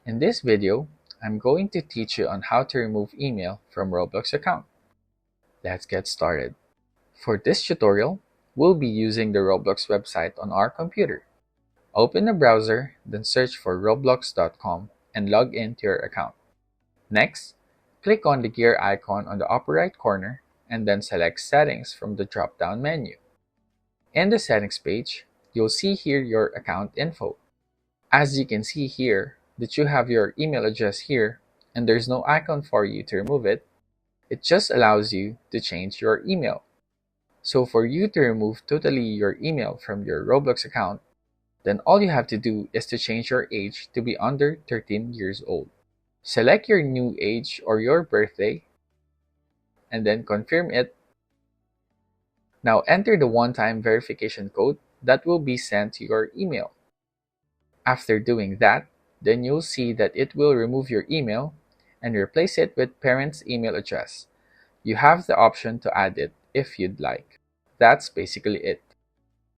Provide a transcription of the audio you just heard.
In this video, I'm going to teach you on how to remove email from Roblox account. Let's get started. For this tutorial, we'll be using the Roblox website on our computer. Open a browser, then search for roblox.com and log in to your account. Next, click on the gear icon on the upper right corner and then select Settings from the drop-down menu. In the Settings page, you'll see here your account info. As you can see here, that you have your email address here and there's no icon for you to remove it, it just allows you to change your email. So for you to remove totally your email from your Roblox account, then all you have to do is to change your age to be under 13 years old. Select your new age or your birthday and then confirm it. Now enter the one-time verification code that will be sent to your email. After doing that, then you'll see that it will remove your email and replace it with parent's email address. You have the option to add it if you'd like. That's basically it.